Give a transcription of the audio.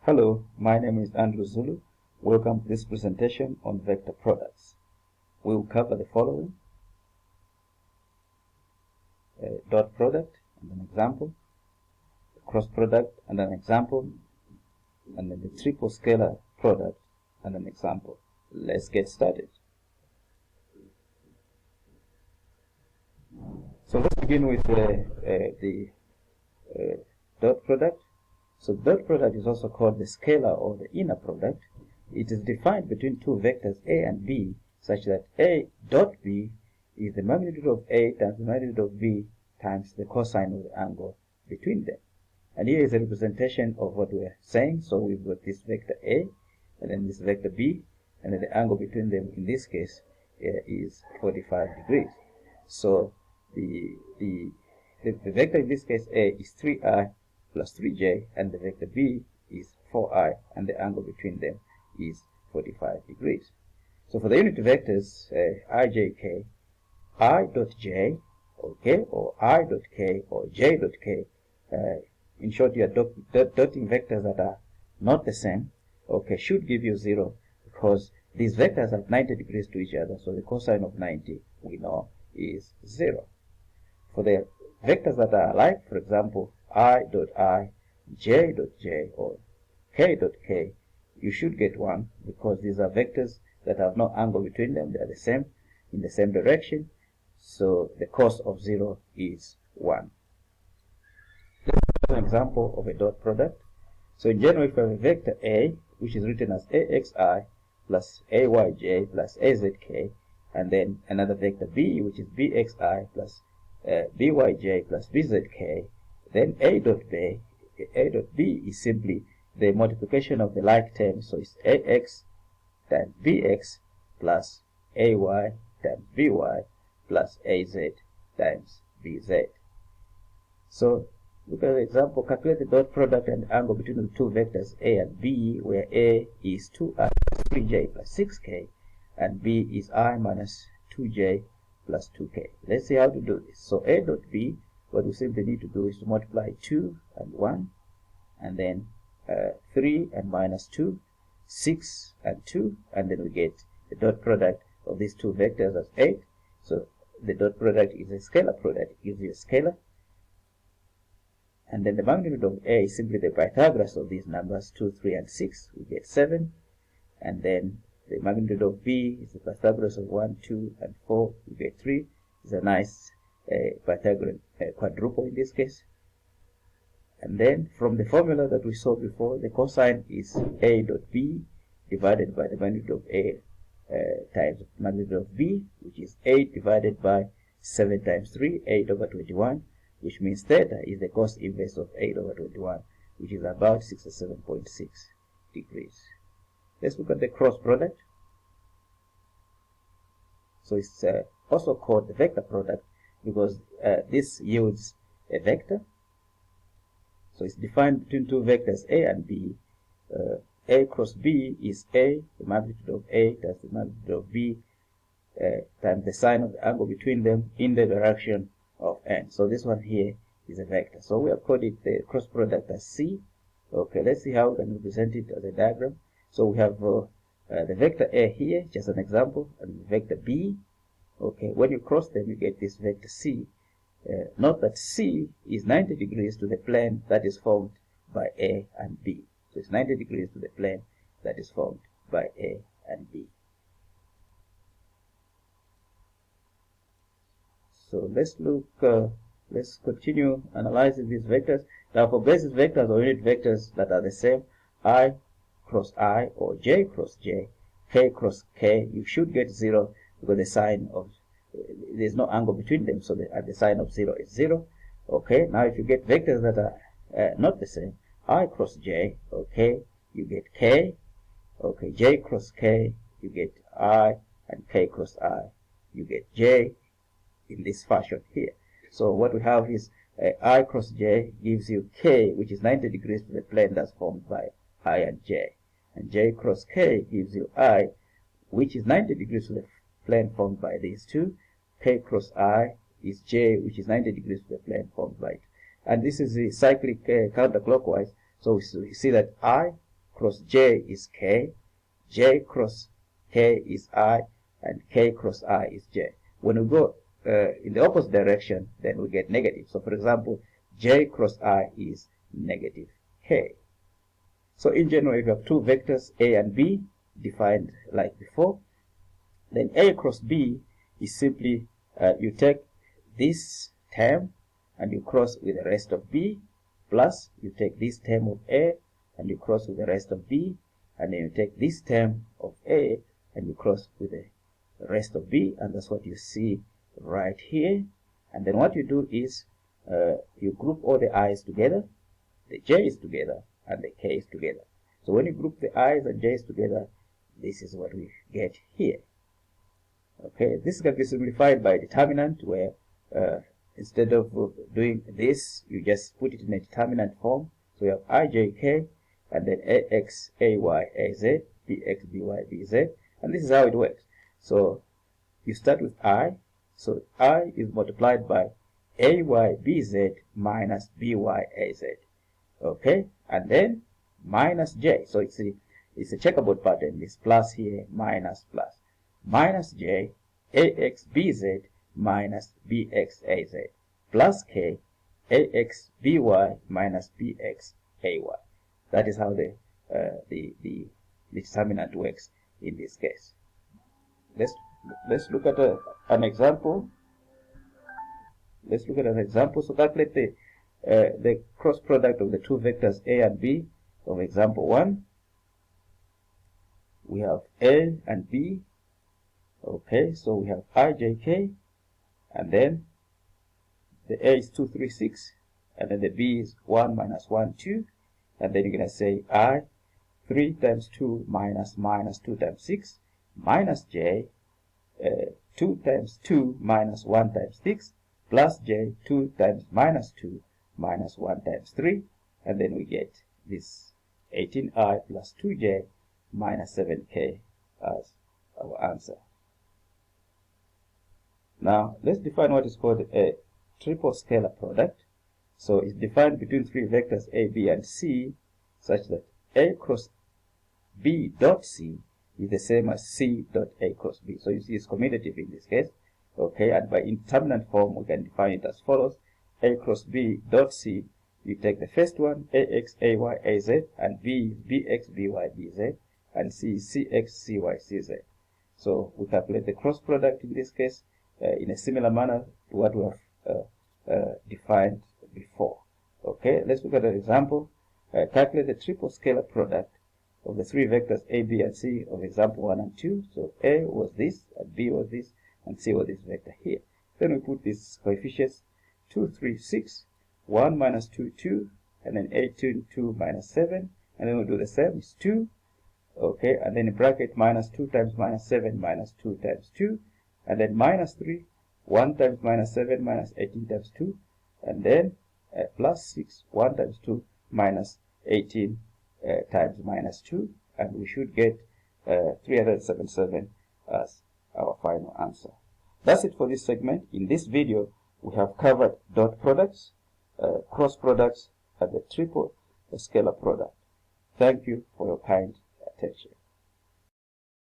Hello, my name is Andrew Zulu. Welcome to this presentation on vector products. We will cover the following: a dot product and an example, a cross product and an example, and then the triple scalar product and an example. Let's get started. So let's begin with the dot product. So dot product is also called the scalar or the inner product. It is defined between two vectors A and B such that A dot B is the magnitude of A times the magnitude of B times the cosine of the angle between them. And here is a representation of what we are saying. So we've got this vector A and then this vector B, and then the angle between them in this case is 45 degrees. So the vector in this case A is 3i plus 3j, and the vector B is 4i, and the angle between them is 45 degrees. So for the unit vectors I, j, k, I dot j, okay, or I dot k, or j dot k, in short, you are dotting vectors that are not the same, okay, should give you 0, because these vectors have 90 degrees to each other, so the cosine of 90 we know is 0. For the vectors that are alike, for example, I dot I, j dot j, or k dot k, you should get 1, because these are vectors that have no angle between them. They are the same in the same direction, so the cos of 0 is 1. Let's have an example of a dot product. So in general, if we have a vector A, which is written as axi plus ayj plus azk, and then another vector B, which is bxi plus byj plus bzk, then a dot b is simply the multiplication of the like terms. So it's ax times bx plus ay times by plus az times bz. So look at the example. Calculate the dot product and angle between the two vectors A and B, where A is 2i plus 3j plus 6k, and B is I minus 2j plus 2k. Let's see how to do this. So A dot B, what we simply need to do is to multiply 2 and 1, and then 3 and minus 2, 6 and 2, and then we get the dot product of these two vectors as 8. So the dot product is a scalar product. It gives you a scalar. And then the magnitude of A is simply the Pythagoras of these numbers, 2, 3, and 6. We get 7. And then the magnitude of B is the Pythagoras of 1, 2, and 4. We get 3. It's a nice Pythagorean quadruple in this case. And then from the formula that we saw before, the cosine is A dot B divided by the magnitude of A times the magnitude of B, which is 8 divided by 7 times 3, 8 over 21, which means theta is the cos inverse of 8 over 21, which is about 67.6 degrees. Let's look at the cross product. So it's also called the vector product because this yields a vector. So it's defined between two vectors A and B. A cross B is A, the magnitude of A times the magnitude of B times the sine of the angle between them in the direction of n. So this one here is a vector. So we have called it the cross product as C. Okay, let's see how we can represent it as a diagram. So we have the vector A here, just an example, and the vector B. Okay, when you cross them, you get this vector C. Note that C is 90 degrees to the plane that is formed by A and B. So it's 90 degrees to the plane that is formed by A and B. So let's continue analyzing these vectors. Now for basis vectors or unit vectors that are the same, I cross I or j cross j, k cross k, you should get 0 because the sign of there's no angle between them, so the sign of 0 is 0. Okay, now if you get vectors that are not the same, I cross j, okay, you get k, okay, j cross k, you get I, and k cross I, you get j, in this fashion here. So what we have is I cross j gives you k, which is 90 degrees to the plane that's formed by I and j, and j cross k gives you I, which is 90 degrees to the plane formed by these two. K cross I is j, which is 90 degrees to the plane formed by it. And this is the cyclic counterclockwise. So we see that I cross j is k, j cross k is I, and k cross I is j. When we go in the opposite direction, then we get negative. So for example, j cross I is negative k. So in general, if you have two vectors A and B defined like before, then A cross B is simply you take this term and you cross with the rest of B, plus you take this term of A and you cross with the rest of B, and then you take this term of A and you cross with the rest of B, and that's what you see right here. And then what you do is you group all the i's together, the j's together, and the k's together. So when you group the i's and j's together, this is what we get here. Okay, this can be simplified by determinant, where instead of doing this, you just put it in a determinant form. So you have ijk, and then ax, ay, az, bx, by, bz, and this is how it works. So you start with I, so I is multiplied by ay, bz minus by, az. Okay, and then minus j. So it's a checkerboard pattern. This plus here, minus plus. Minus j, ax, bz minus bx, az, plus k, ax, by minus bx, ay. That is how the determinant works in this case. Let's look at an example. Let's look at an example. So calculate the cross product of the two vectors A and B of example 1. We have A and B. Okay, so we have ijk, and then the A is 2, 3, 6, and then the B is 1 minus 1, 2, and then you're going to say I 3 times 2 minus 2 times 6 minus j 2 times 2 minus 1 times 6 plus j 2 times minus 2 minus 1 times 3, and then we get this 18i plus 2j minus 7k as our answer. Now let's define what is called a triple scalar product. So it's defined between three vectors a, b, and c, such that a cross b dot c is the same as c dot a cross b. So you see it's commutative in this case. Okay, and by determinant form we can define it as follows: a cross b dot c, you take the first one, ax, ay, az, and b is bx, by, bz, and c is cx, cy, cz. So we calculate the cross product in this case in a similar manner to what we have defined before. Okay, let's look at an example. Calculate the triple scalar product of the three vectors a, b, and c of example 1 and 2. So a was this, and b was this, and c was this vector here. Then we put these coefficients: 2, 3, 6, 1 minus 2, 2, and then 18, 2 minus 7, and then we do the same, it's 2. Okay, and then in bracket minus 2 times minus 7 minus 2 times 2, and then minus 3, 1 times minus 7 minus 18 times 2, and then plus 6, 1 times 2 minus 18 times minus 2, and we should get 377 as our final answer. That's it for this segment. In this video, we have covered dot products, cross products, and the triple scalar product. Thank you for your kind attention.